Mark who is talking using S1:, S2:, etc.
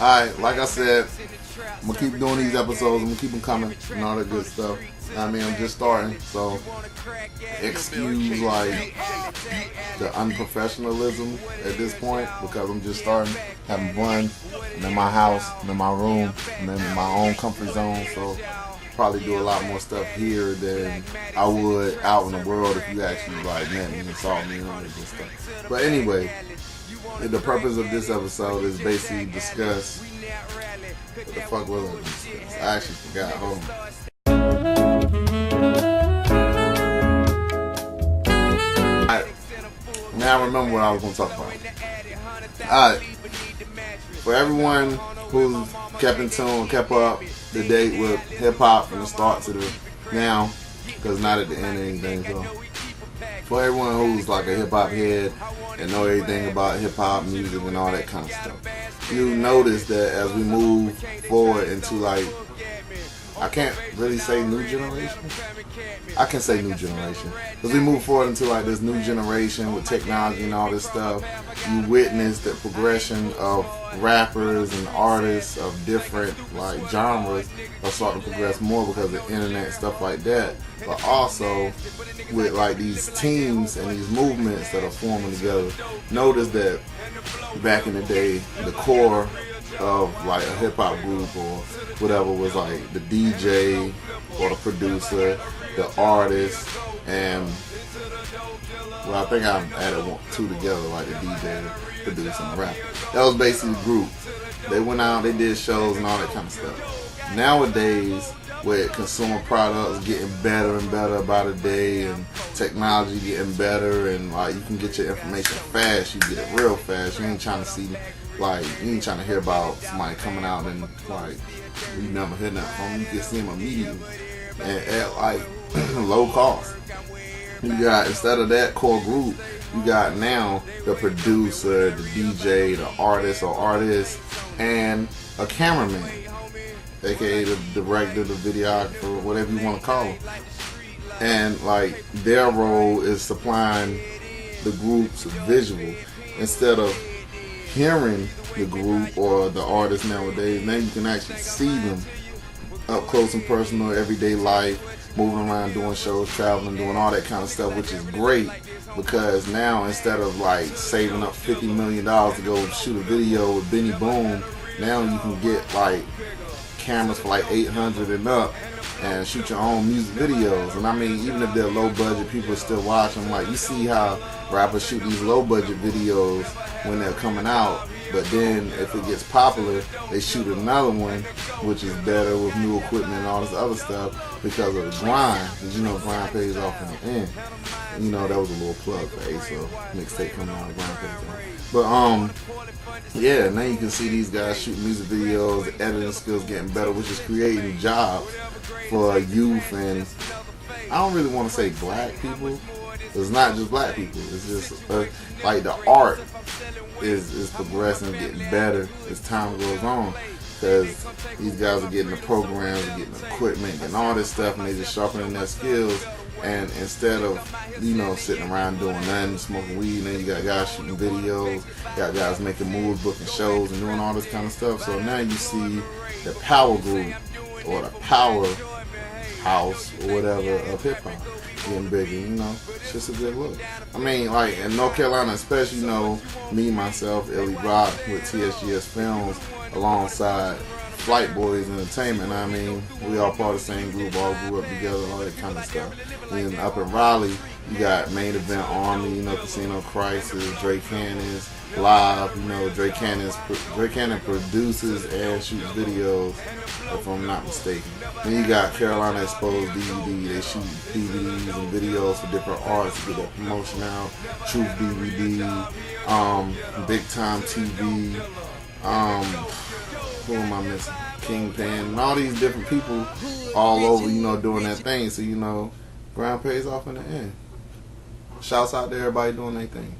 S1: Alright, like I said, I'm gonna keep doing these episodes. I'm gonna keep them coming and all that good stuff. I mean, I'm just starting, so excuse like the unprofessionalism at this point because I'm just starting, having fun. I'm in my house, I'm in my room, I'm in my own comfort zone, so probably do a lot more stuff here than I would out in the world if you actually like met me and saw me and all that good stuff. But anyway, the purpose of this episode is basically discuss what the fuck was I discuss? I actually forgot. Hold on. Now I remember what I was going to talk about. Alright. For everyone who's kept in tune, kept up to date with hip hop from the start to the now, because not at the end of anything, so for everyone who's like a hip hop head and know everything about hip hop music and all that kind of stuff, you notice that as we move forward into like, I can't really say new generation. I can say new generation. As we move forward into like this new generation with technology and all this stuff, you witness the progression of rappers and artists of different like genres are starting to progress more because of the internet and stuff like that. But also with like these teams and these movements that are forming together, notice that back in the day, the core of like a hip hop group or whatever was like the DJ or the producer, the artist, and well, I think I added two together, like the DJ, the producer, and the rapper. That was basically the group. They went out, they did shows and all that kind of stuff. Nowadays, with consumer products getting better and better by the day, and technology getting better, and like you can get your information fast, you get it real fast. You ain't trying to see, like, you ain't trying to hear about somebody coming out and like you never hear nothing from them. You can see them immediately and at like low cost. You got, instead of that core group, you got now the producer, the DJ, the artist or artist, and a cameraman, aka the director, the videographer, whatever you want to call them. And like their role is supplying the group's visual instead of hearing the group or the artist nowadays. Now you can actually see them up close and personal, everyday life, moving around, doing shows, traveling, doing all that kind of stuff, which is great because now instead of like saving up $50 million to go shoot a video with Benny Boom, now you can get like cameras for like $800 and up and shoot your own music videos. And I mean, even if they're low budget, people still watch them. Like, you see how rappers shoot these low budget videos when they're coming out, but then if it gets popular, they shoot another one which is better with new equipment and all this other stuff because of the grind. Because you know grind pays off in the end. And, you know, that was a little plug for ASO mixtape coming out of grind pays off. But yeah, now you can see these guys shooting music videos, the editing skills getting better, which is creating jobs for youth. And I don't really want to say black people. It's not just black people. It's just like the art is progressing, getting better as time goes on. Because these guys are getting the programs, getting the equipment, getting all this stuff, and they just sharpening their skills. And instead of, you know, sitting around doing nothing, smoking weed, then you got guys shooting videos, got guys making moves, booking shows, and doing all this kind of stuff. So now you see the power group or the power house or whatever of hip hop getting bigger. You know, it's just a good look. I mean, like in North Carolina, especially, you know, me, myself, Illy Rock with TSGS Films alongside Flight Boys Entertainment. I mean, we all part of the same group, all grew up together, all that kind of stuff. And up in Raleigh, you got Main Event Army, you know, Casino Crisis, Drake Cannon's Live, you know, Drake Cannon produces and shoots videos, if I'm not mistaken. Then you got Carolina Exposed DVD, they shoot DVDs and videos for different artists to get that promotion out. Truth DVD, Big Time TV, who am I missing? Kingpin, and all these different people all over, you know, doing that thing. So, you know, grind pays off in the end. Shouts out to everybody doing their thing.